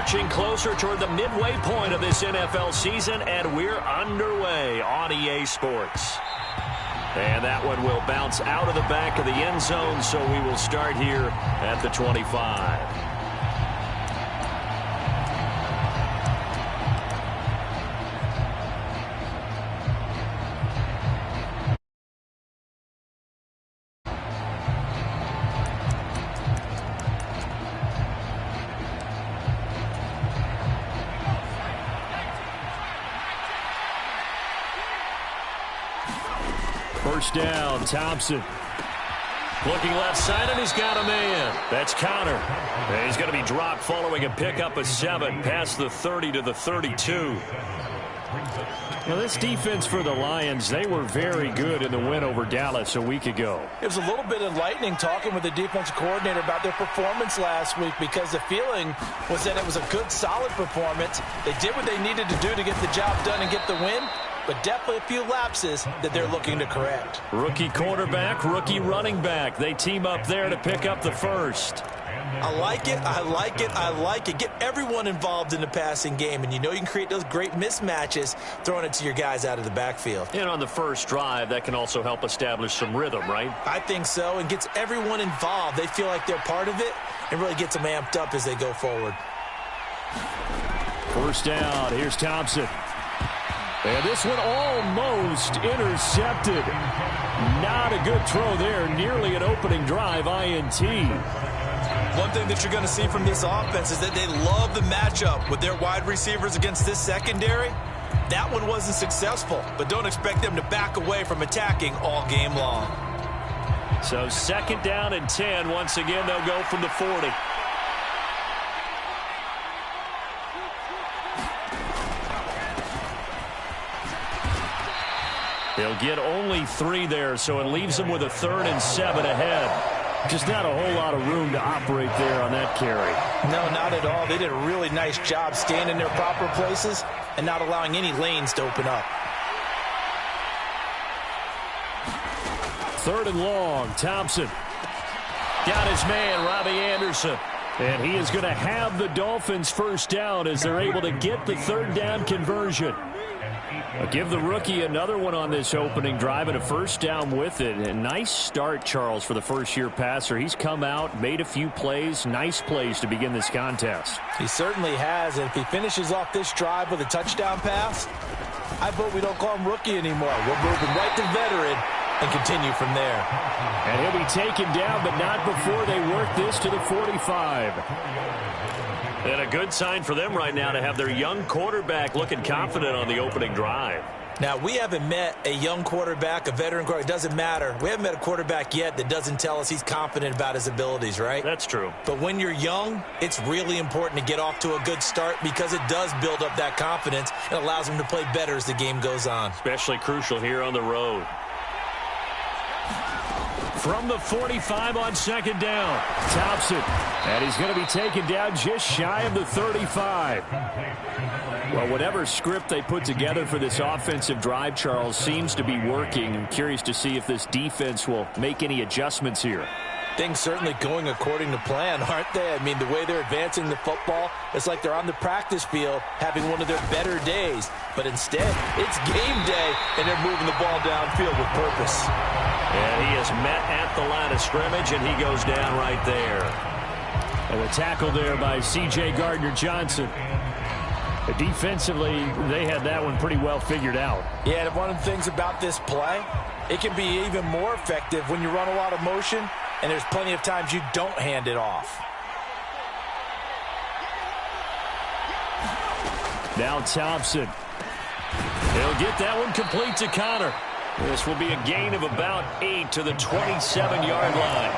marching closer toward the midway point of this NFL season, and we're underway on EA Sports. And that one will bounce out of the back of the end zone, so we will start here at the 25. First down, Thompson. Looking left side, and he's got a man. That's Connor. And he's going to be dropped following a pickup of 7 past the 30 to the 32. Now, this defense for the Lions, they were very good in the win over Dallas a week ago. It was a little bit enlightening talking with the defensive coordinator about their performance last week, because the feeling was that it was a good, solid performance. They did what they needed to do to get the job done and get the win, but definitely a few lapses that they're looking to correct. Rookie quarterback, rookie running back. They team up there to pick up the first. I like it, I like it, I like it. Get everyone involved in the passing game, and you know you can create those great mismatches throwing it to your guys out of the backfield. And on the first drive, that can also help establish some rhythm, right? I think so, and gets everyone involved. They feel like they're part of it, and really gets them amped up as they go forward. First down, here's Thompson. And this one almost intercepted. Not a good throw there. Nearly an opening drive INT. One thing that you're going to see from this offense is that they love the matchup with their wide receivers against this secondary. That one wasn't successful, but don't expect them to back away from attacking all game long. So second down and 10. Once again, they'll go from the 40. They'll get only 3 there, so it leaves them with a 3rd and 7 ahead. Just not a whole lot of room to operate there on that carry. No, not at all. They did a really nice job staying in their proper places and not allowing any lanes to open up. 3rd and long, Thompson. Got his man, Robbie Anderson. And he is going to have the Dolphins first down as they're able to get the 3rd down conversion. I'll give the rookie another one on this opening drive and a first down with it. A nice start, Charles, for the first-year passer. He's come out, made a few plays, nice plays to begin this contest. He certainly has, and if he finishes off this drive with a touchdown pass, I vote we don't call him rookie anymore. We'll move him right to veteran and continue from there. And he'll be taken down, but not before they work this to the 45. And a good sign for them right now to have their young quarterback looking confident on the opening drive. Now, we haven't met a young quarterback, a veteran quarterback. It doesn't matter. We haven't met a quarterback yet that doesn't tell us he's confident about his abilities, right? That's true. But when you're young, it's really important to get off to a good start because it does build up that confidence and allows him to play better as the game goes on. Especially crucial here on the road. From the 45 on second down, Thompson. And he's going to be taken down just shy of the 35. Well, whatever script they put together for this offensive drive, Charles, seems to be working. I'm curious to see if this defense will make any adjustments here. Things certainly going according to plan, aren't they? I mean, the way they're advancing the football, it's like they're on the practice field having one of their better days. But instead, it's game day, and they're moving the ball downfield with purpose. And he is met at the line of scrimmage, and he goes down right there. And the tackle there by C.J. Gardner-Johnson. Defensively, they had that one pretty well figured out. Yeah, and one of the things about this play, it can be even more effective when you run a lot of motion, and there's plenty of times you don't hand it off. Now Thompson. He'll get that one complete to Connor. This will be a gain of about 8 to the 27-yard line.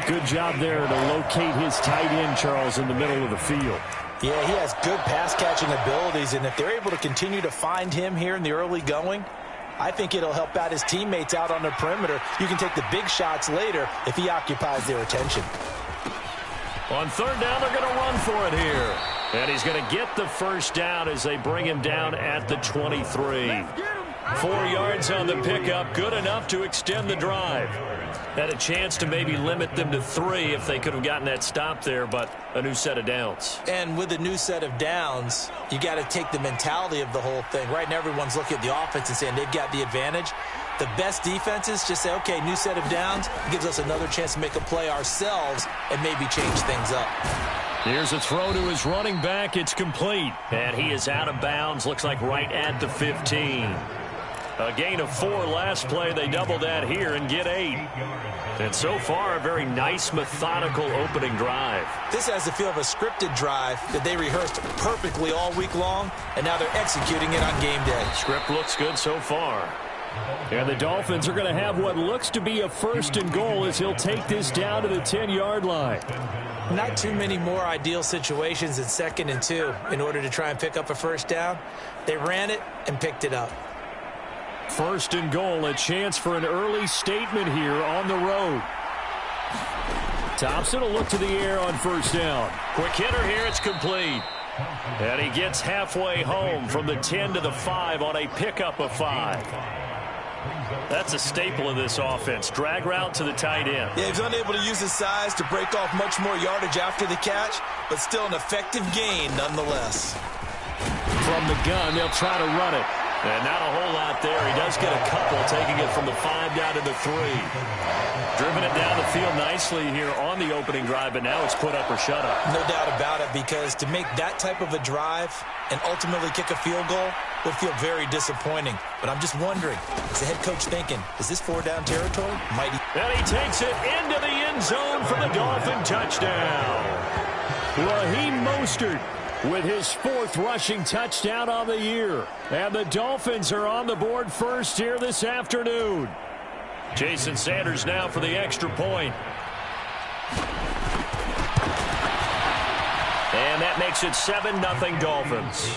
Good job there to locate his tight end, Charles, in the middle of the field. Yeah, he has good pass-catching abilities, and if they're able to continue to find him here in the early going, I think it'll help out his teammates out on the perimeter. You can take the big shots later if he occupies their attention. On third down, they're going to run for it here. And he's going to get the first down as they bring him down at the 23. 4 yards on the pickup, good enough to extend the drive. Had a chance to maybe limit them to 3 if they could have gotten that stop there, but a new set of downs. And with a new set of downs, you got to take the mentality of the whole thing. Right now, everyone's looking at the offense and saying they've got the advantage. The best defenses just say, okay, new set of downs. It gives us another chance to make a play ourselves and maybe change things up. Here's a throw to his running back. It's complete. And he is out of bounds. Looks like right at the 15. A gain of 4 last play. They double that here and get 8. And so far, a very nice, methodical opening drive. This has the feel of a scripted drive that they rehearsed perfectly all week long, and now they're executing it on game day. Script looks good so far. And the Dolphins are going to have what looks to be a 1st and goal as he'll take this down to the 10-yard line. Not too many more ideal situations than 2nd and 2 in order to try and pick up a 1st down. They ran it and picked it up. 1st and goal, a chance for an early statement here on the road. Thompson will look to the air on 1st down. Quick hitter here, it's complete. And he gets halfway home from the 10 to the 5 on a pickup of 5. That's a staple of this offense. Drag route to the tight end. Yeah, he's unable to use his size to break off much more yardage after the catch, but still an effective gain nonetheless. From the gun, they'll try to run it. And not a whole lot there. He does get a couple, taking it from the 5 down to the 3. Driven it down the field nicely here on the opening drive, but now it's put up or shut up. No doubt about it, because to make that type of a drive and ultimately kick a field goal would feel very disappointing. But I'm just wondering, is the head coach thinking, is this 4-down territory? Might he? And he takes it into the end zone for the Dolphin touchdown. Raheem Mostert with his 4th rushing touchdown on the year. And the Dolphins are on the board first here this afternoon. Jason Sanders now for the extra point. And that makes it 7-0 Dolphins.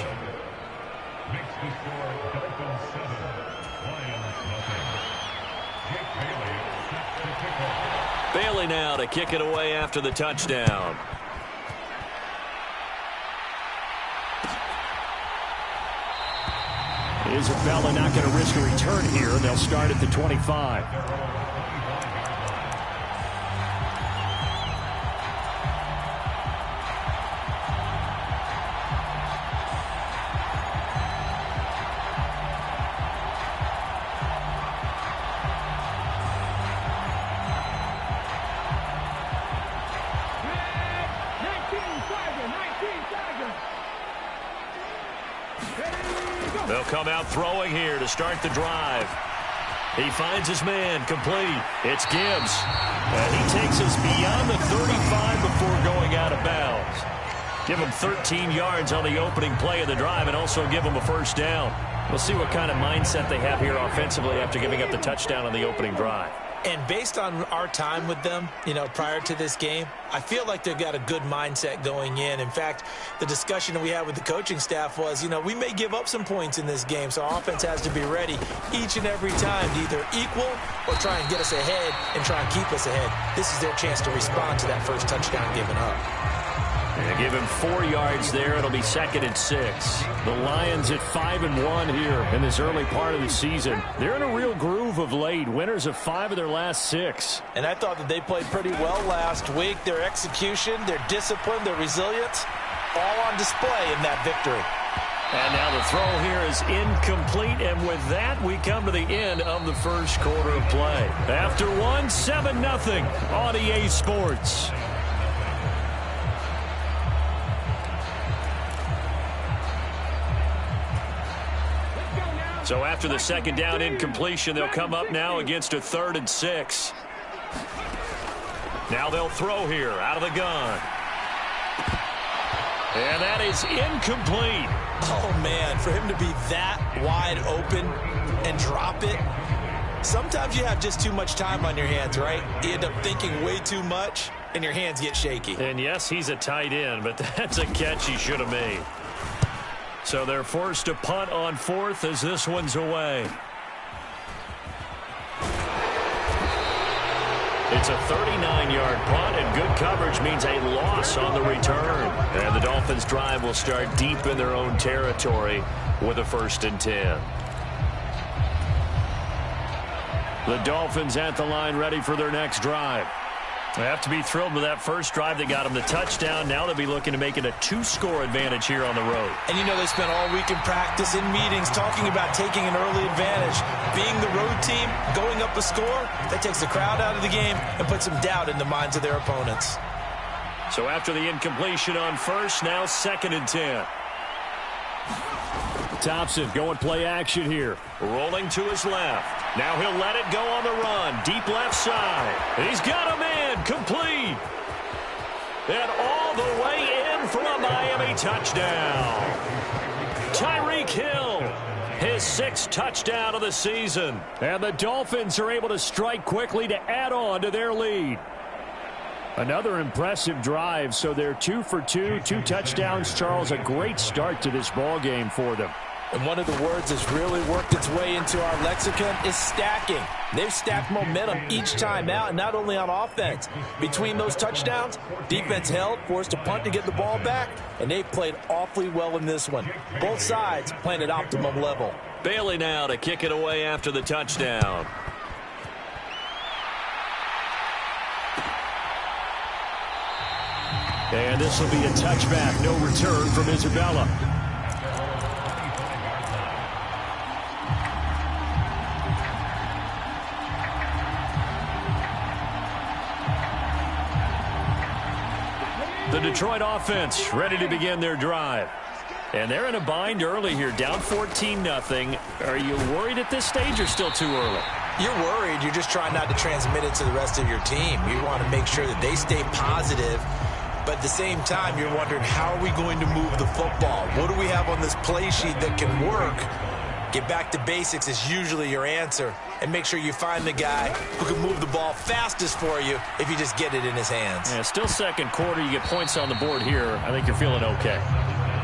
Bailey now to kick it away after the touchdown. Isabella not going to risk a return here. They'll start at the 25. They'll come out throwing here to start the drive. He finds his man, complete. It's Gibbs. And he takes us beyond the 35 before going out of bounds. Give him 13 yards on the opening play of the drive and also give him a 1st down. We'll see what kind of mindset they have here offensively after giving up the touchdown on the opening drive. And based on our time with them, prior to this game, I feel like they've got a good mindset going in. In fact, the discussion that we had with the coaching staff was, we may give up some points in this game, so our offense has to be ready each and every time to either equal or try and get us ahead and try and keep us ahead. This is their chance to respond to that first touchdown given up. And give him 4 yards there. It'll be 2nd and 6. The Lions at 5-1 here in this early part of the season. They're in a real groove of late. Winners of 5 of their last 6. And I thought that they played pretty well last week. Their execution, their discipline, their resilience, all on display in that victory. And now the throw here is incomplete. And with that, we come to the end of the first quarter of play. After 7-0 on EA Sports. So after the 2nd down incompletion, they'll come up now against a 3rd and 6. Now they'll throw here out of the gun. And that is incomplete. Oh, man, for him to be that wide open and drop it. Sometimes you have just too much time on your hands, right? You end up thinking way too much, and your hands get shaky. And, yes, he's a tight end, but that's a catch he should have made. So they're forced to punt on 4th as this one's away. It's a 39-yard punt, and good coverage means a loss on the return. And the Dolphins' drive will start deep in their own territory with a 1st and 10. The Dolphins at the line, ready for their next drive. They have to be thrilled with that first drive that got them the touchdown. Now they'll be looking to make it a 2-score advantage here on the road. And you know they spent all week in practice, in meetings, talking about taking an early advantage. Being the road team, going up a score, that takes the crowd out of the game and puts some doubt in the minds of their opponents. So after the incompletion on first, now 2nd and 10. Thompson going play action here. Rolling to his left. Now he'll let it go on the run. Deep left side. He's got a man. Complete. And all the way in for a Miami touchdown. Tyreek Hill. His 6th touchdown of the season. And the Dolphins are able to strike quickly to add on to their lead. Another impressive drive, so they're 2 for 2, 2 touchdowns. Charles, a great start to this ball game for them. And one of the words that's really worked its way into our lexicon is stacking. They've stacked momentum each time out, and not only on offense. Between those touchdowns, defense held, forced a punt to get the ball back, and they've played awfully well in this one. Both sides playing at optimum level. Bailey now to kick it away after the touchdown. And this will be a touchback. No return from Isabella. The Detroit offense ready to begin their drive. And they're in a bind early here, down 14-0. Are you worried at this stage or still too early? You're worried. You're just trying not to transmit it to the rest of your team. You want to make sure that they stay positive. But at the same time, you're wondering, how are we going to move the football? What do we have on this play sheet that can work? Get back to basics is usually your answer. And make sure you find the guy who can move the ball fastest for you if you just get it in his hands. Yeah, still second quarter. You get points on the board here. I think you're feeling okay.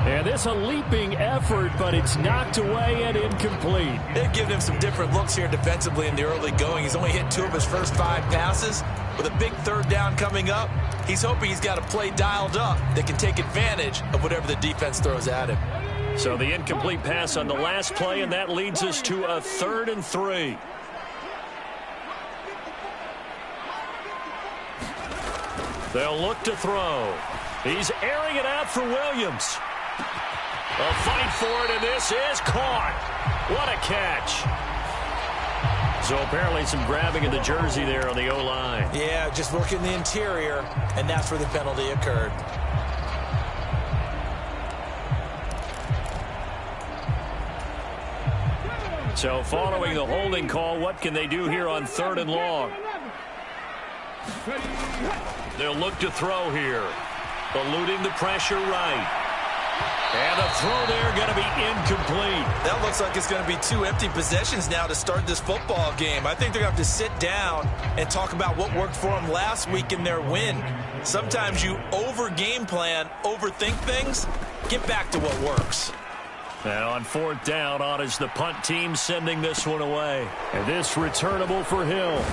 And this a leaping effort, but it's knocked away and incomplete. They've given him some different looks here defensively in the early going. He's only hit 2 of his first 5 passes. With a big 3rd down coming up, he's hoping he's got a play dialed up that can take advantage of whatever the defense throws at him. So the incomplete pass on the last play, and that leads us to a 3rd and 3. They'll look to throw. He's airing it out for Williams. A fight for it, and this is caught. What a catch. So apparently some grabbing of the jersey there on the O-line. Yeah, just working the interior, and that's where the penalty occurred. So following the holding call, what can they do here on 3rd and long? They'll look to throw here. Eluding the pressure right. And a throw there going to be incomplete. That looks like it's going to be 2 empty possessions now to start this football game. I think they're going to have to sit down and talk about what worked for them last week in their win. Sometimes you over-game plan, overthink things. Get back to what works. And on 4th down, on is the punt team sending this one away. And this returnable for Hill.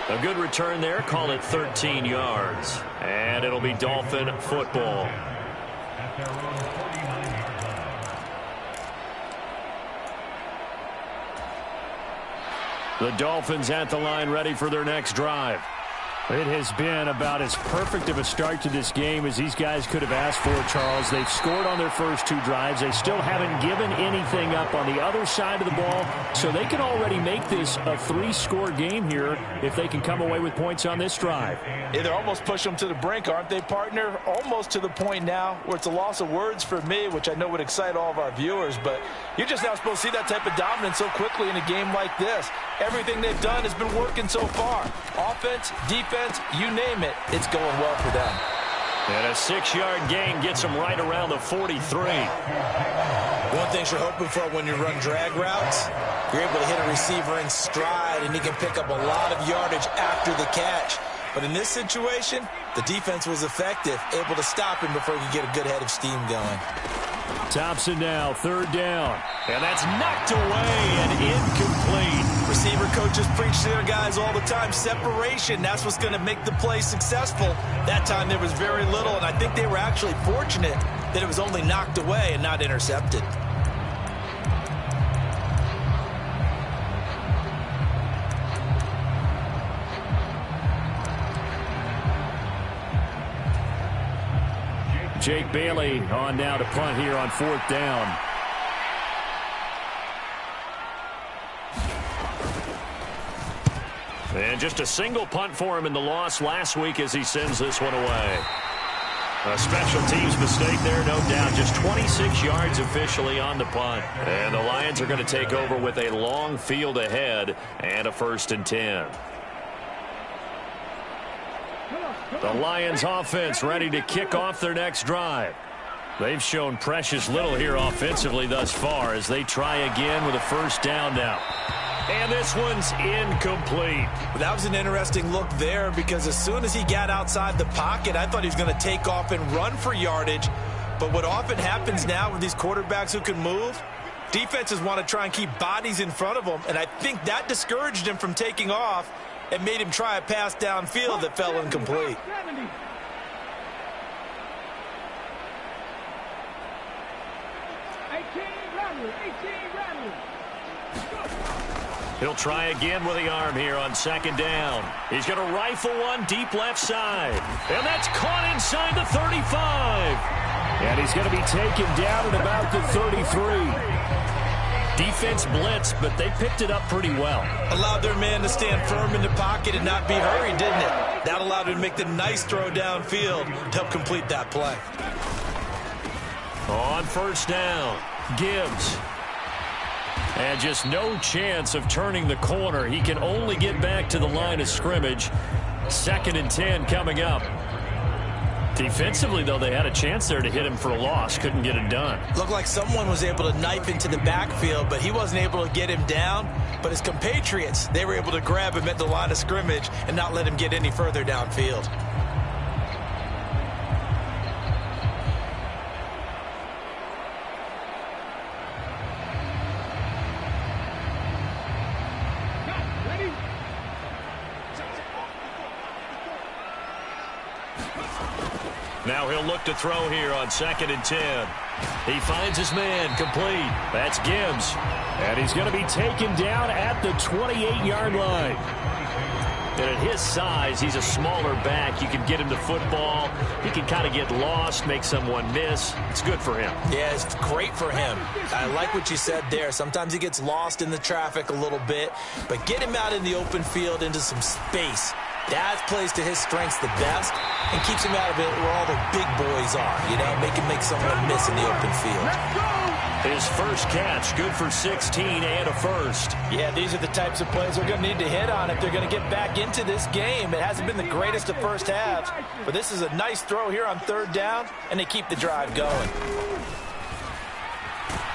A good return there. Call it 13 yards. And it'll be Dolphin football. The Dolphins at the line, ready for their next drive. It has been about as perfect of a start to this game as these guys could have asked for, Charles. They've scored on their first 2 drives. They still haven't given anything up on the other side of the ball, so they can already make this a 3-score game here if they can come away with points on this drive. Yeah, they're almost pushing them to the brink, aren't they, partner? Almost to the point now where it's a loss of words for me, which I know would excite all of our viewers, but you're just now supposed to see that type of dominance so quickly in a game like this. Everything they've done has been working so far. Offense, defense, you name it, it's going well for them. And a 6-yard gain gets them right around the 43. One thing you're hoping for when you run drag routes, you're able to hit a receiver in stride, and he can pick up a lot of yardage after the catch. But in this situation, the defense was effective, able to stop him before he could get a good head of steam going. Thompson now, 3rd down. And that's knocked away and incomplete. Receiver coaches preach to their guys all the time. Separation, that's what's going to make the play successful. That time there was very little, and I think they were actually fortunate that it was only knocked away and not intercepted. Jake Bailey on now to punt here on 4th down. And just a single punt for him in the loss last week as he sends this one away. A special teams mistake there, no doubt. Just 26 yards officially on the punt. And the Lions are going to take over with a long field ahead and a 1st and 10. The Lions offense ready to kick off their next drive. They've shown precious little here offensively thus far as they try again with a 1st down now. And this one's incomplete. That was an interesting look there because as soon as he got outside the pocket, I thought he was going to take off and run for yardage. But what often happens now with these quarterbacks who can move, defenses want to try and keep bodies in front of them. And I think that discouraged him from taking off and made him try a pass downfield that fell incomplete. He'll try again with the arm here on 2nd down. He's going to rifle one deep left side. And that's caught inside the 35. And he's going to be taken down at about the 33. Defense blitz, but they picked it up pretty well. Allowed their man to stand firm in the pocket and not be hurried, didn't it? That allowed him to make the nice throw downfield to help complete that play. On 1st down, Gibbs. And just no chance of turning the corner. He can only get back to the line of scrimmage. 2nd and 10 coming up. Defensively, though, they had a chance there to hit him for a loss. Couldn't get it done. Looked like someone was able to knife into the backfield, but he wasn't able to get him down. But his compatriots, they were able to grab him at the line of scrimmage and not let him get any further downfield. Now he'll look to throw here on 2nd and 10. He finds his man complete. That's Gibbs. And he's going to be taken down at the 28-yard line. And at his size, he's a smaller back. You can get him to football. He can kind of get lost, make someone miss. It's good for him. Yeah, it's great for him. I like what you said there. Sometimes he gets lost in the traffic a little bit. But get him out in the open field into some space. That plays to his strengths the best and keeps him out of it where all the big boys are, you know, make someone miss in the open field. His first catch, good for 16 and a 1st. Yeah, these are the types of plays they're going to need to hit on if they're going to get back into this game. It hasn't been the greatest of first halves, but this is a nice throw here on 3rd down, and they keep the drive going.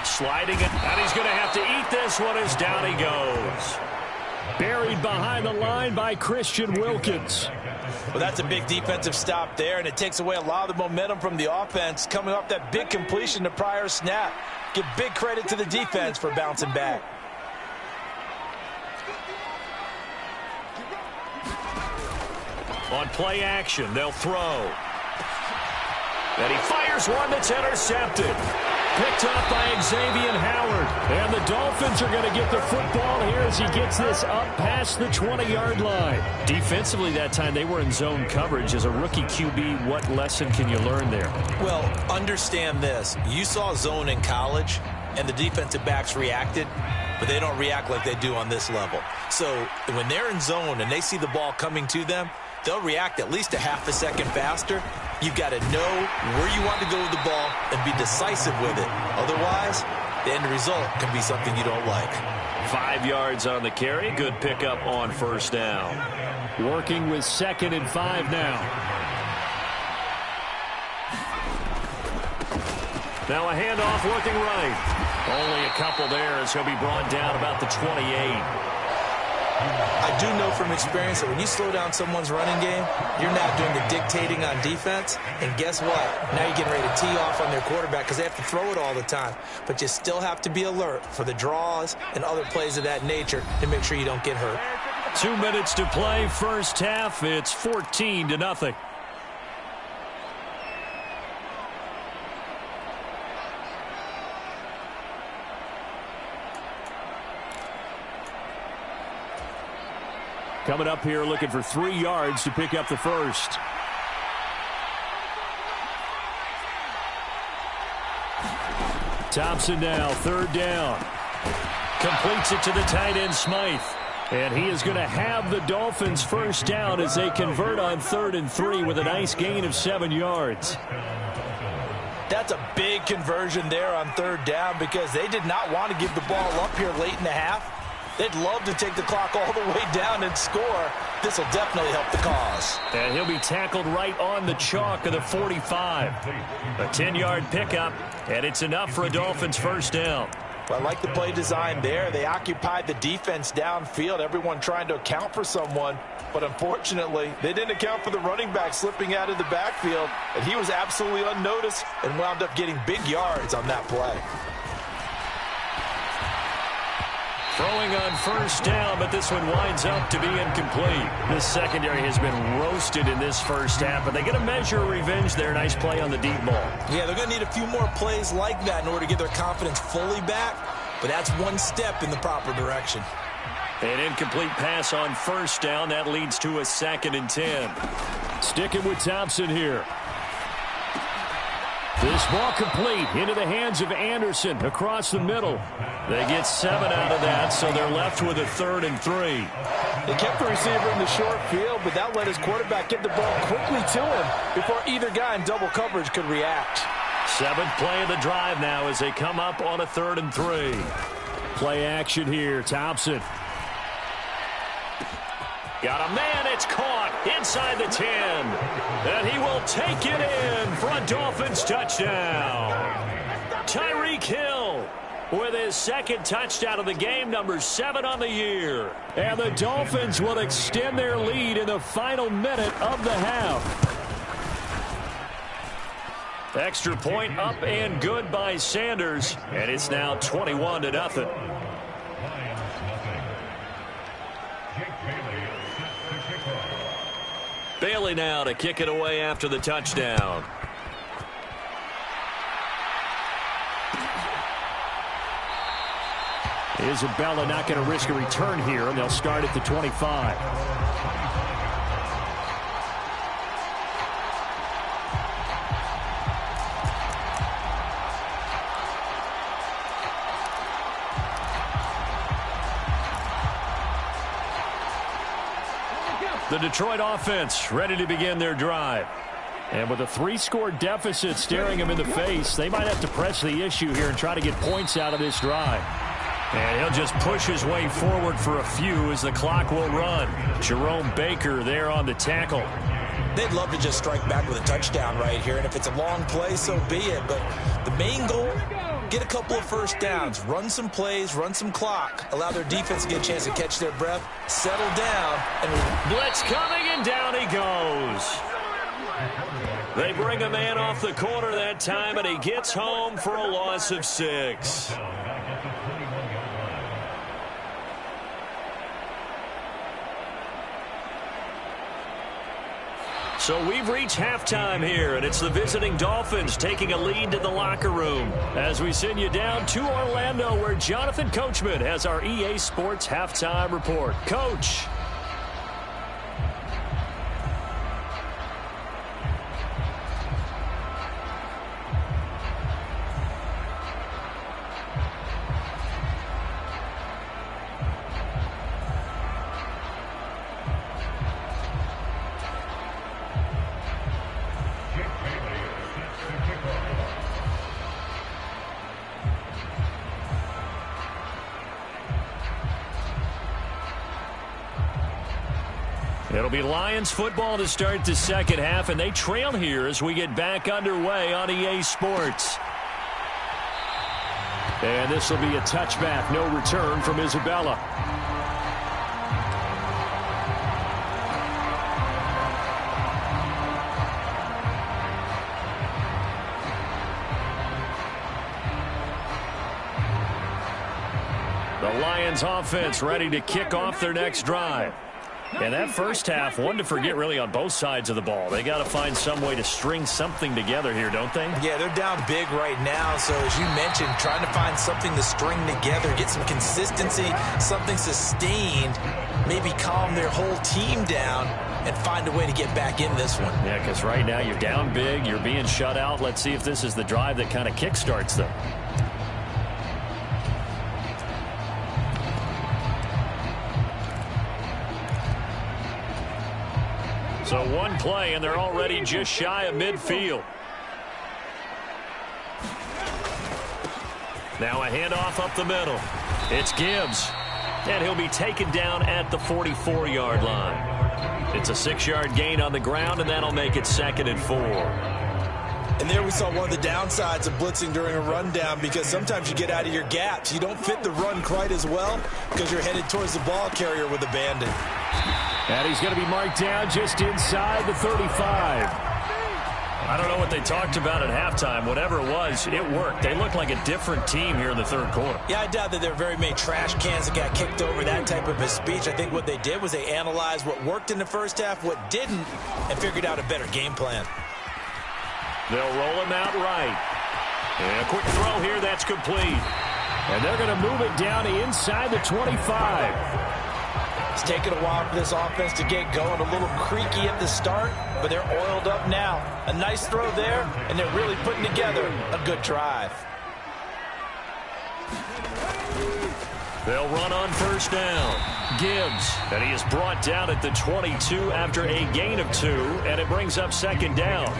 Sliding it, and he's going to have to eat this one as down he goes. Buried behind the line by Christian Wilkins. Well, that's a big defensive stop there, and it takes away a lot of the momentum from the offense coming off that big completion to prior snap. Give big credit to the defense for bouncing back. On play action, they'll throw. And he fires one that's intercepted. Picked up by Xavier Howard. And the Dolphins are going to get the football here as he gets this up past the 20-yard line. Defensively that time, they were in zone coverage. As a rookie QB, what lesson can you learn there? Well, understand this. You saw zone in college, and the defensive backs reacted, but they don't react like they do on this level. So when they're in zone and they see the ball coming to them, they'll react at least a half a second faster. You've got to know where you want to go with the ball and be decisive with it. Otherwise, the end result can be something you don't like. 5 yards on the carry. Good pickup on 1st down. Working with 2nd and 5 now. Now a handoff looking right. Only a couple there as he'll be brought down about the 28. I do know from experience that when you slow down someone's running game, you're not doing the dictating on defense. And guess what? Now you're getting ready to tee off on their quarterback because they have to throw it all the time. But you still have to be alert for the draws and other plays of that nature to make sure you don't get hurt. 2 minutes to play, first half. It's 14-0. Coming up here looking for 3 yards to pick up the first. Thompson now, third down. Completes it to the tight end, Smythe. And he is going to have the Dolphins first down as they convert on 3rd and 3 with a nice gain of 7 yards. That's a big conversion there on 3rd down because they did not want to give the ball up here late in the half. They'd love to take the clock all the way down and score. This will definitely help the cause. And he'll be tackled right on the chalk of the 45. A 10-yard pickup, and it's enough for a Dolphins first down. Well, I like the play design there. They occupied the defense downfield, everyone trying to account for someone. But unfortunately, they didn't account for the running back slipping out of the backfield. And he was absolutely unnoticed and wound up getting big yards on that play. Throwing on first down, but this one winds up to be incomplete. This secondary has been roasted in this first half, but they get a measure of revenge there. Nice play on the deep ball. Yeah, they're going to need a few more plays like that in order to get their confidence fully back, but that's one step in the proper direction. An incomplete pass on first down. That leads to a 2nd and 10. Sticking with Thompson here. This ball complete into the hands of Anderson across the middle. They get 7 out of that, so they're left with a 3rd and 3. They kept the receiver in the short field, but that let his quarterback get the ball quickly to him before either guy in double coverage could react. 7th play of the drive now as they come up on a 3rd and 3. Play action here, Thompson. Got a man, it's caught inside the 10. And he will take it in for a Dolphins touchdown. Tyreek Hill with his 2nd touchdown of the game, number 7 on the year. And the Dolphins will extend their lead in the final minute of the half. Extra point up and good by Sanders. And it's now 21-0. Bailey now to kick it away after the touchdown. Isabella not going to risk a return here, and they'll start at the 25. The Detroit offense ready to begin their drive. And with a 3-score deficit staring them in the face, they might have to press the issue here and try to get points out of this drive. And he'll just push his way forward for a few as the clock will run. Jerome Baker there on the tackle. They'd love to just strike back with a touchdown right here, and if it's a long play, so be it. But the main goal, get a couple of first downs, run some plays, run some clock, allow their defense to get a chance to catch their breath, settle down. And blitz coming, and down he goes. They bring a man off the corner that time, and he gets home for a loss of 6. So we've reached halftime here, and it's the visiting Dolphins taking a lead to the locker room as we send you down to Orlando, where Jonathan Coachman has our EA Sports halftime report. Coach. It'll be Lions football to start the second half, and they trail here as we get back underway on EA Sports. And this will be a touchback, no return from Isabella. The Lions offense ready to kick off their next drive. And that first half, one to forget really on both sides of the ball. They got to find some way to string something together here, don't they? Yeah, they're down big right now. So as you mentioned, trying to find something to string together, get some consistency, something sustained, maybe calm their whole team down and find a way to get back in this one. Yeah, because right now you're down big, you're being shut out. Let's see if this is the drive that kind of kickstarts them. So one play, and they're already just shy of midfield. Now a handoff up the middle. It's Gibbs. And he'll be taken down at the 44-yard line. It's a 6-yard gain on the ground, and that'll make it 2nd and 4. And there we saw one of the downsides of blitzing during a rundown, because sometimes you get out of your gaps. You don't fit the run quite as well because you're headed towards the ball carrier with abandon. And he's going to be marked down just inside the 35. I don't know what they talked about at halftime. Whatever it was, it worked. They looked like a different team here in the third quarter. Yeah, I doubt that there were very many trash cans that got kicked over, that type of a speech. I think what they did was they analyzed what worked in the first half, what didn't, and figured out a better game plan. They'll roll him out right. And a quick throw here, that's complete. And they're going to move it down inside the 25. It's taken a while for this offense to get going. A little creaky at the start, but they're oiled up now. A nice throw there, and they're really putting together a good drive. They'll run on first down. Gibbs, and he is brought down at the 22 after a gain of 2, and it brings up 2nd down.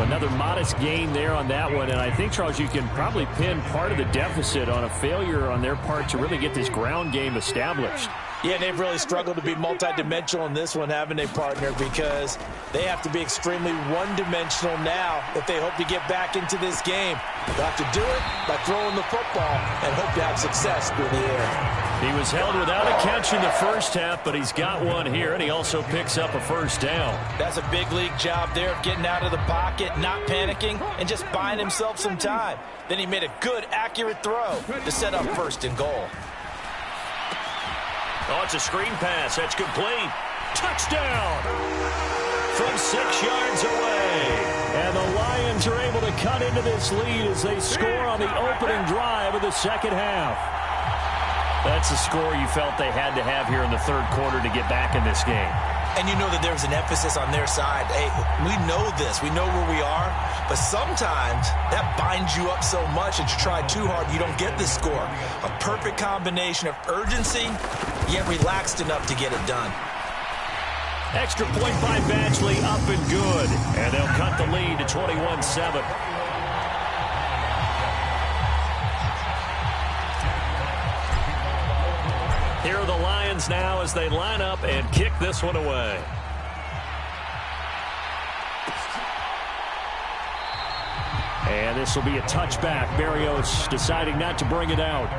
Another modest gain there on that one, and I think, Charles, you can probably pin part of the deficit on a failure on their part to really get this ground game established. Yeah, they've really struggled to be multidimensional in this one, haven't they, partner? Because they have to be extremely one-dimensional now if they hope to get back into this game. They'll have to do it by throwing the football and hope to have success through the air. He was held without a catch in the first half, but he's got one here, and he also picks up a first down. That's a big league job there of getting out of the pocket, not panicking, and just buying himself some time. Then he made a good, accurate throw to set up 1st and goal. Oh, it's a screen pass. That's complete. Touchdown from 6 yards away. And the Lions are able to cut into this lead as they score on the opening drive of the second half. That's a score you felt they had to have here in the third quarter to get back in this game. And you know that there was an emphasis on their side. Hey, we know this. We know where we are. But sometimes that binds you up so much that you try too hard, you don't get this score. A perfect combination of urgency, yet relaxed enough to get it done. Extra point by Badgley, up and good. And they'll cut the lead to 21-7. Here are the Lions now as they line up and kick this one away. And this will be a touchback. Berrios deciding not to bring it out.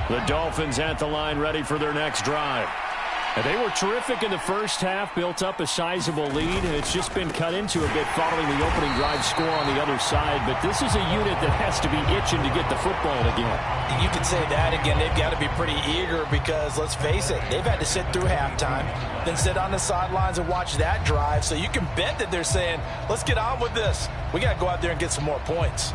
The Dolphins at the line ready for their next drive. And they were terrific in the first half, built up a sizable lead, and it's just been cut into a bit following the opening drive score on the other side. But this is a unit that has to be itching to get the football again. You could say that again. They've got to be pretty eager because, let's face it, they've had to sit through halftime, then sit on the sidelines and watch that drive. So you can bet that they're saying, let's get on with this. We got to go out there and get some more points.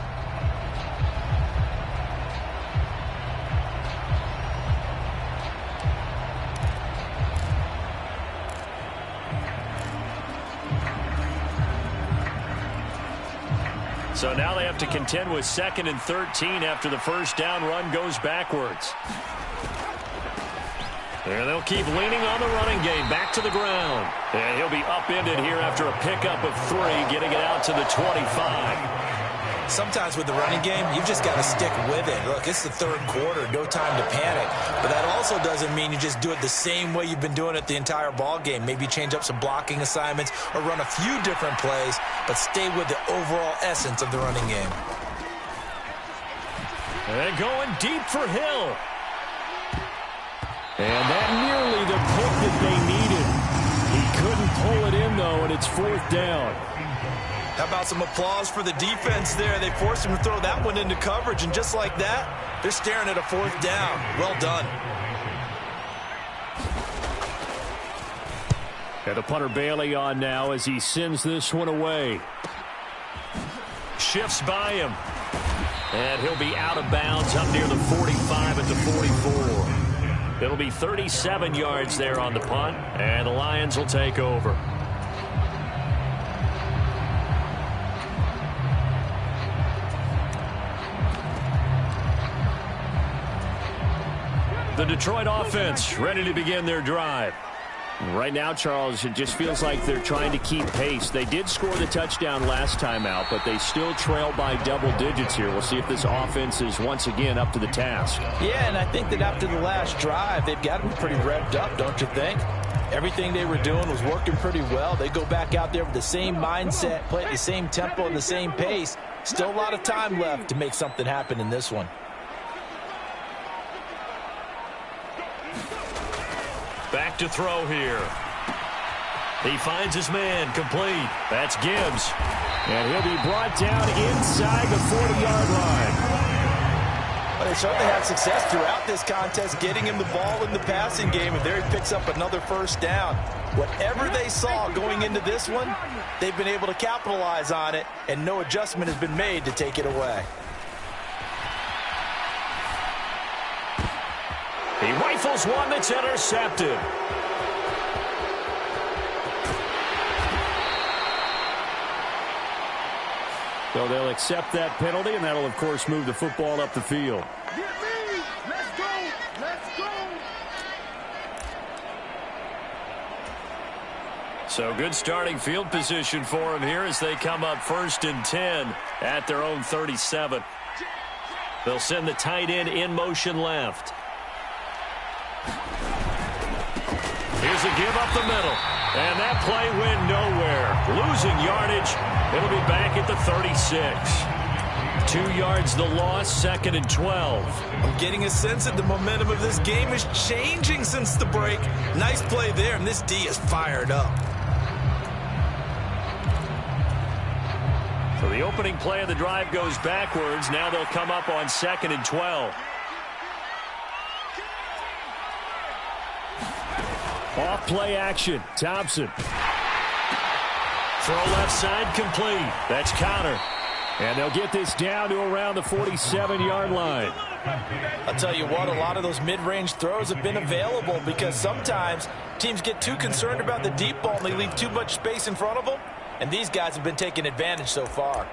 So now they have to contend with 2nd and 13 after the first down run goes backwards. And they'll keep leaning on the running game back to the ground. And he'll be upended here after a pickup of 3, getting it out to the 25. Sometimes with the running game, you've just got to stick with it. Look, it's the third quarter, no time to panic. But that also doesn't mean you just do it the same way you've been doing it the entire ball game. Maybe change up some blocking assignments or run a few different plays, but stay with the overall essence of the running game. And going deep for Hill. And that nearly the pick that they needed. He couldn't pull it in, though, and it's 4th down. How about some applause for the defense there? They forced him to throw that one into coverage, and just like that, they're staring at a 4th down. Well done. And the punter Bailey on now as he sends this one away. Shifts by him. And he'll be out of bounds up near the 45 at the 44. It'll be 37 yards there on the punt, and the Lions will take over. The Detroit offense ready to begin their drive. Right now, Charles, it just feels like they're trying to keep pace. They did score the touchdown last time out, but they still trail by double digits here. We'll see if this offense is once again up to the task. Yeah, and I think that after the last drive, they've got to be pretty revved up, don't you think? Everything they were doing was working pretty well. They go back out there with the same mindset, play at the same tempo and the same pace. Still a lot of time left to make something happen in this one. Back to throw here. He finds his man complete. That's Gibbs. And he'll be brought down inside the 40-yard line. Well, they certainly had success throughout this contest getting him the ball in the passing game, and there he picks up another first down. Whatever they saw going into this one, they've been able to capitalize on it, and no adjustment has been made to take it away. He rifles one that's intercepted. So they'll accept that penalty, and that'll, of course, move the football up the field. Let's go. Let's go. So good starting field position for him here as they come up 1st and 10 at their own 37. They'll send the tight end in motion left. Here's a give up the middle. And that play went nowhere. Losing yardage. It'll be back at the 36. 2 yards the loss, 2nd and 12. I'm getting a sense that the momentum of this game is changing since the break. Nice play there, and this D is fired up. So the opening play of the drive goes backwards. Now they'll come up on 2nd and 12. Off play action. Thompson. Throw left side complete. That's Connor. And they'll get this down to around the 47-yard line. I'll tell you what, a lot of those mid-range throws have been available because sometimes teams get too concerned about the deep ball and they leave too much space in front of them. And these guys have been taking advantage so far.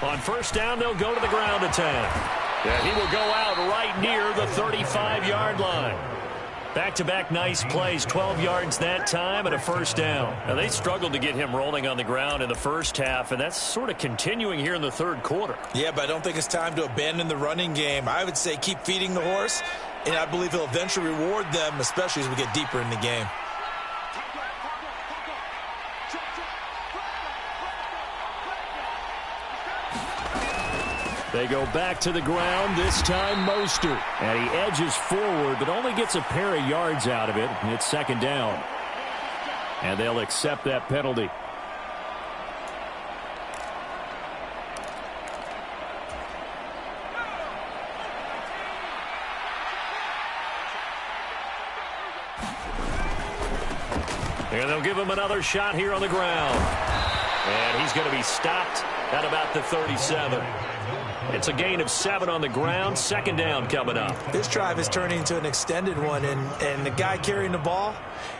On 1st down, they'll go to the ground attack. And he will go out right near the 35-yard line. Back-to-back nice plays, 12 yards that time and a 1st down. Now, they struggled to get him rolling on the ground in the first half, and that's sort of continuing here in the 3rd quarter. Yeah, but I don't think it's time to abandon the running game. I would say keep feeding the horse, and I believe he'll eventually reward them, especially as we get deeper in the game. They go back to the ground, this time Mostert. And he edges forward, but only gets a pair of yards out of it. And it's 2nd down. And they'll accept that penalty. And they'll give him another shot here on the ground. And he's going to be stopped at about the 37. It's a gain of 7 on the ground. 2nd down coming up. This drive is turning into an extended one, and the guy carrying the ball,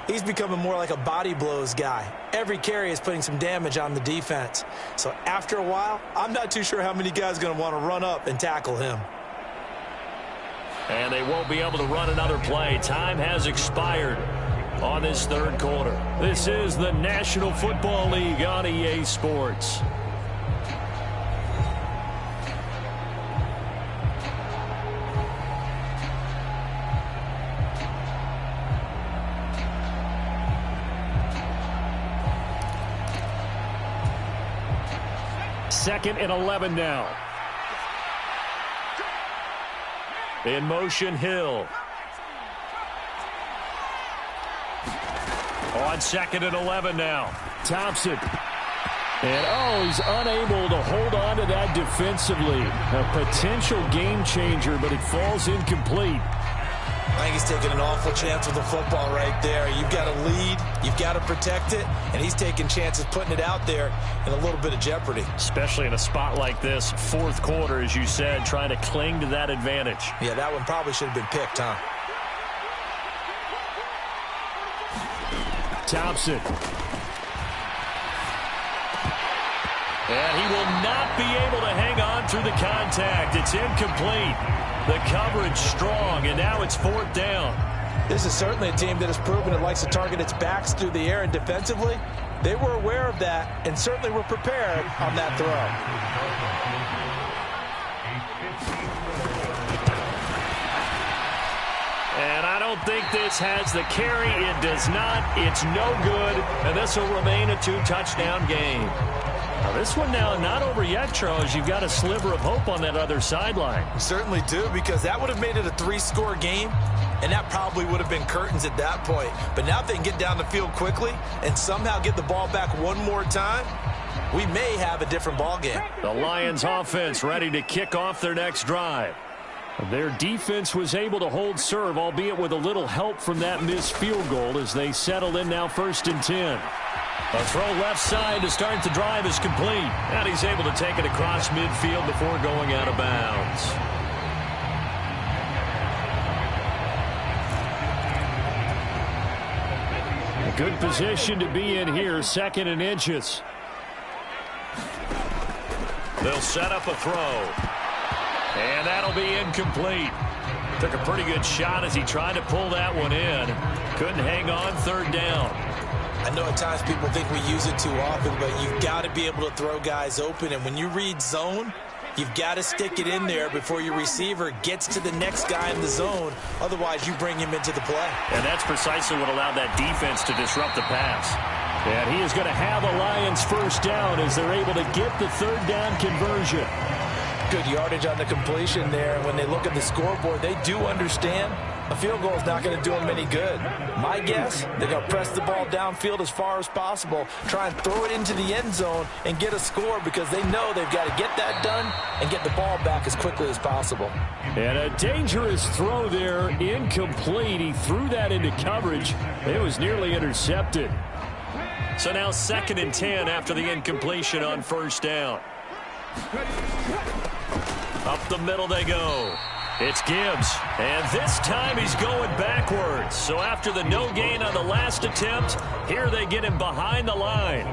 he's becoming more like a body blows guy. Every carry is putting some damage on the defense. So after a while, I'm not too sure how many guys are going to want to run up and tackle him. And they won't be able to run another play. Time has expired on this 3rd quarter. This is the National Football League on EA Sports. Second and 11 now. In motion, Hill. On 2nd and 11 now. Thompson. And, he's unable to hold on to that defensively. A potential game changer, but it falls incomplete. I think he's taking an awful chance with the football right there. You've got to lead, you've got to protect it, and he's taking chances putting it out there in a little bit of jeopardy. Especially in a spot like this, fourth quarter, as you said, trying to cling to that advantage. Yeah, that one probably should have been picked, huh? Thompson. And he will not be able to hang on through the contact. It's incomplete. The coverage strong, and now it's fourth down. This is certainly a team that has proven it likes to target its backs through the air, and defensively, they were aware of that and certainly were prepared on that throw. And I don't think this has the carry. It does not. It's no good, and this will remain a two-touchdown game. Now, this one now not over yet, Charles. You've got a sliver of hope on that other sideline. You certainly do, because that would have made it a three-score game, and that probably would have been curtains at that point. But now if they can get down the field quickly and somehow get the ball back one more time, we may have a different ball game. The Lions offense ready to kick off their next drive. Their defense was able to hold serve, albeit with a little help from that missed field goal as they settle in now 1st and 10. A throw left side to start the drive is complete. And he's able to take it across midfield before going out of bounds. A good position to be in here, 2nd and inches. They'll set up a throw. And that'll be incomplete. Took a pretty good shot as he tried to pull that one in. Couldn't hang on, 3rd down. I know at times people think we use it too often, but you've got to be able to throw guys open. And when you read zone, you've got to stick it in there before your receiver gets to the next guy in the zone. Otherwise, you bring him into the play. And that's precisely what allowed that defense to disrupt the pass. And he is going to have a Lions 1st down as they're able to get the 3rd down conversion. Good yardage on the completion there. And when they look at the scoreboard, they do understand a field goal is not going to do them any good. My guess, they're going to press the ball downfield as far as possible, try and throw it into the end zone and get a score because they know they've got to get that done and get the ball back as quickly as possible. And a dangerous throw there, incomplete. He threw that into coverage. It was nearly intercepted. So now 2nd and 10 after the incompletion on 1st down. Up the middle they go. It's Gibbs, and this time he's going backwards. So after the no gain on the last attempt, here they get him behind the line.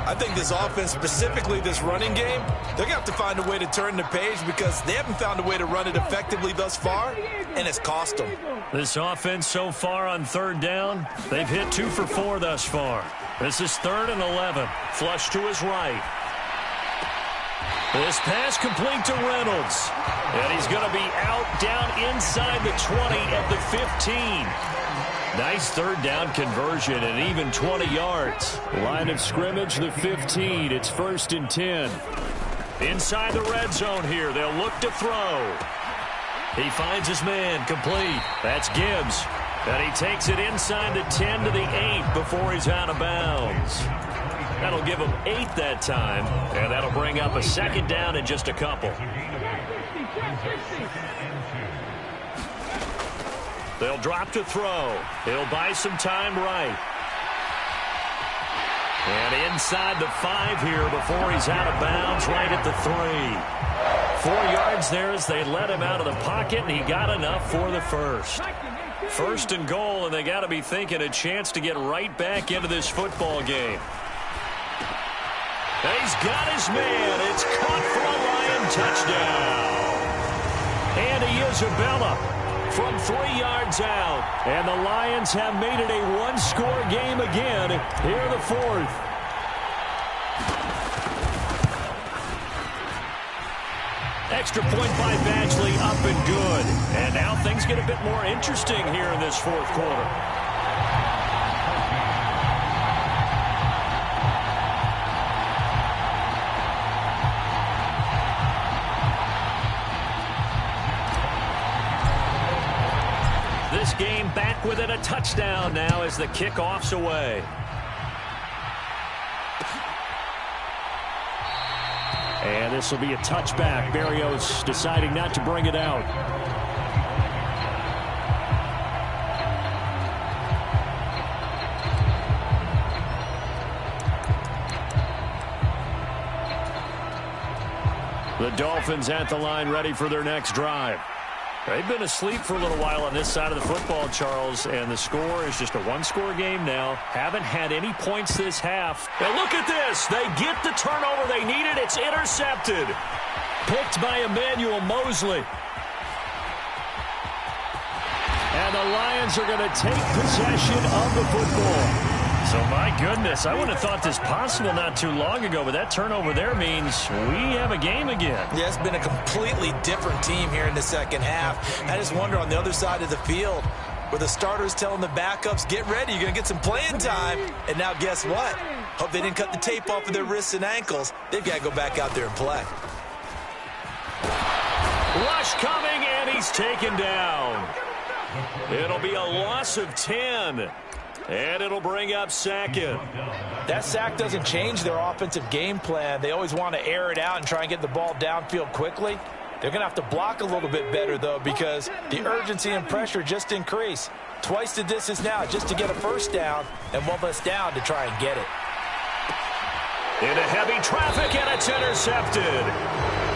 I think this offense, specifically this running game, they're going to have to find a way to turn the page because they haven't found a way to run it effectively thus far, and it's cost them. This offense so far on 3rd down, they've hit 2 for 4 thus far. This is 3rd and 11. Flush to his right. This pass complete to Reynolds. And he's going to be out down inside the 20 at the 15. Nice 3rd down conversion and even 20 yards. Line of scrimmage, the 15. It's 1st and 10. Inside the red zone here. They'll look to throw. He finds his man complete. That's Gibbs. And he takes it inside the 10 to the 8 before he's out of bounds. That'll give him 8 that time, and that'll bring up a 2nd down in just a couple. They'll drop to throw. He'll buy some time right. And inside the 5 here before he's out of bounds right at the 3. 4 yards there as they let him out of the pocket, and he got enough for the 1st. 1st and goal, and they got to be thinking a chance to get right back into this football game. And he's got his man. It's caught for a Lion touchdown. Andy Isabella from 3 yards out. And the Lions have made it a one-score game again here in the 4th. Extra point by Badgley up and good. And now things get a bit more interesting here in this 4th quarter. This game back within a touchdown now as the kickoff's away. And this will be a touchback. Berrios deciding not to bring it out. The Dolphins at the line, ready for their next drive. They've been asleep for a little while on this side of the football, Charles, and the score is just a one-score game now. Haven't had any points this half. And look at this. They get the turnover they needed. It's intercepted. Picked by Emmanuel Mosley. And the Lions are going to take possession of the football. So, my goodness, I wouldn't have thought this possible not too long ago, but that turnover there means we have a game again. Yeah, it's been a completely different team here in the second half. I just wonder on the other side of the field where the starters telling the backups, get ready, you're going to get some playing time. And now guess what? Hope they didn't cut the tape off of their wrists and ankles. They've got to go back out there and play. Rush coming, and he's taken down. It'll be a loss of 10. And it'll bring up second. That sack doesn't change their offensive game plan. They always want to air it out and try and get the ball downfield quickly. They're going to have to block a little bit better, though, because the urgency and pressure just increase. Twice the distance now just to get a first down, and one less down to try and get it. Into heavy traffic, and it's intercepted.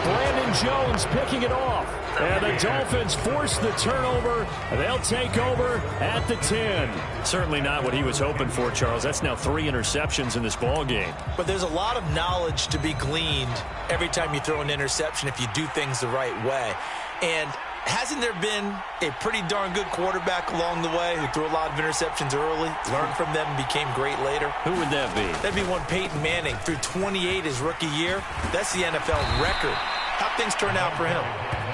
Brandon Jones picking it off. And the Dolphins force the turnover. They'll take over at the 10. Certainly not what he was hoping for, Charles. That's now 3 interceptions in this ball game. But there's a lot of knowledge to be gleaned every time you throw an interception if you do things the right way. And hasn't there been a pretty darn good quarterback along the way who threw a lot of interceptions early, learned from them, and became great later? Who would that be? That'd be one Peyton Manning. Threw 28 his rookie year. That's the NFL record. How'd things turn out for him?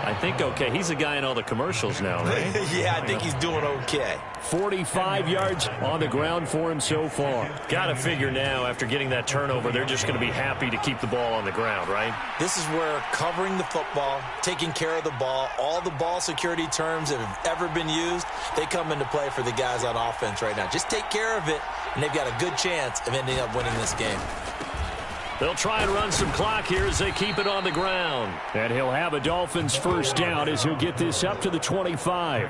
I think okay. He's a guy in all the commercials now, right? Yeah, I think he's doing okay. 45 yards on the ground for him so far. Got to figure now, after getting that turnover, they're just going to be happy to keep the ball on the ground, right? This is where covering the football, taking care of the ball, all the ball security terms that have ever been used, they come into play for the guys on offense right now. Just take care of it, and they've got a good chance of ending up winning this game. They'll try and run some clock here as they keep it on the ground. And he'll have a Dolphins first down as he'll get this up to the 25.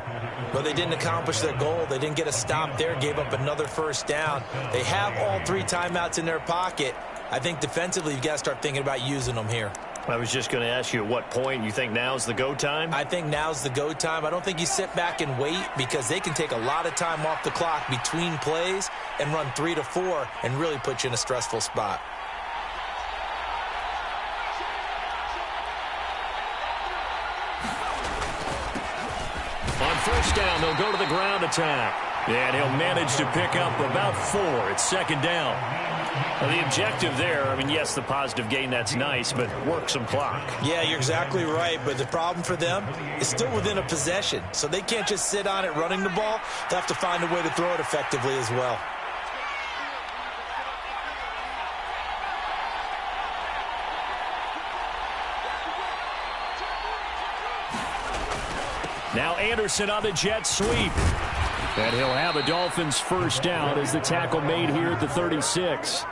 But they didn't accomplish their goal. They didn't get a stop there, gave up another first down. They have all 3 timeouts in their pocket. I think defensively you've got to start thinking about using them here. I was just going to ask you at what point you think now's the go time? I think now's the go time. I don't think you sit back and wait because they can take a lot of time off the clock between plays and run 3 to 4 and really put you in a stressful spot. On first down, they'll go to the ground attack. And he'll manage to pick up about 4. It's second down. Well, the objective there, I mean, yes, the positive gain, that's nice, but work some clock. Yeah, you're exactly right. But the problem for them is still within a possession. So they can't just sit on it running the ball. They'll have to find a way to throw it effectively as well. Now Anderson on the jet sweep. And he'll have a Dolphins first down as the tackle made here at the 36.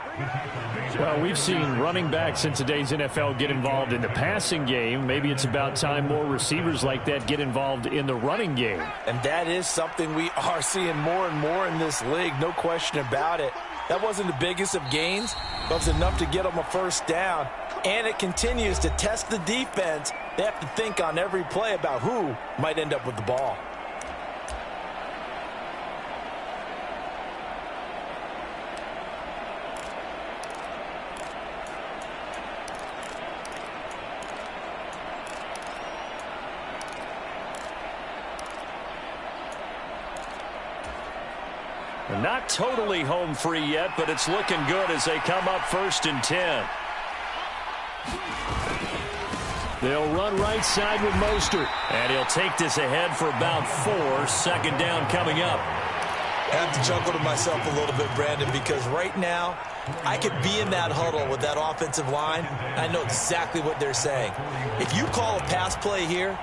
Well, we've seen running backs in today's NFL get involved in the passing game. Maybe it's about time more receivers like that get involved in the running game. And that is something we are seeing more and more in this league, no question about it. That wasn't the biggest of gains, but it was enough to get them a first down. And it continues to test the defense. They have to think on every play about who might end up with the ball. Not totally home free yet, but it's looking good as they come up first and 10. They'll run right side with Mostert. And he'll take this ahead for about 4. Second down coming up. I have to chuckle to myself a little bit, Brandon, because right now I could be in that huddle with that offensive line. I know exactly what they're saying. If you call a pass play here,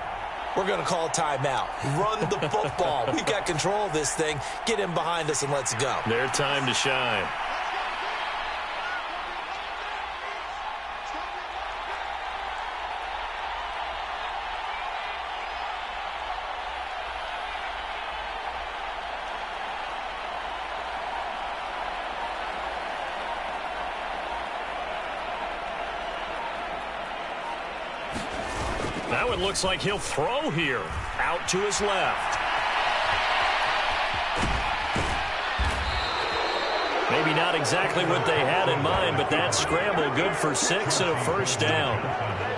we're going to call a timeout. Run the football. We've got control of this thing. Get in behind us and let's go. Their time to shine. Now it looks like he'll throw here. Out to his left. Maybe not exactly what they had in mind, but that scramble good for 6 and a first down.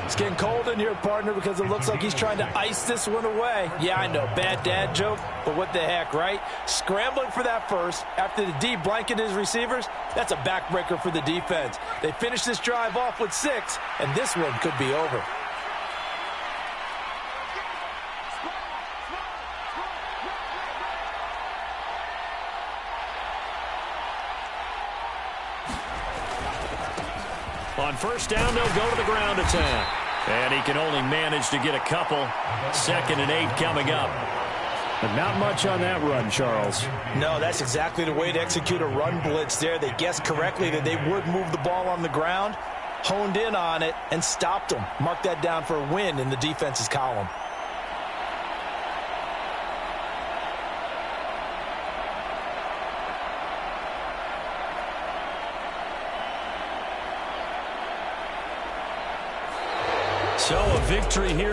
It's getting cold in here, partner, because it looks like he's trying to ice this one away. Yeah, I know, bad dad joke, but what the heck, right? Scrambling for that first after the D blanket his receivers, that's a backbreaker for the defense. They finish this drive off with 6, and this one could be over. On first down, they'll go to the ground attack. And he can only manage to get a couple. 2nd and 8 coming up. But not much on that run, Charles. No, that's exactly the way to execute a run blitz there. They guessed correctly that they would move the ball on the ground, honed in on it, and stopped them. Mark that down for a win in the defense's column. So a victory here.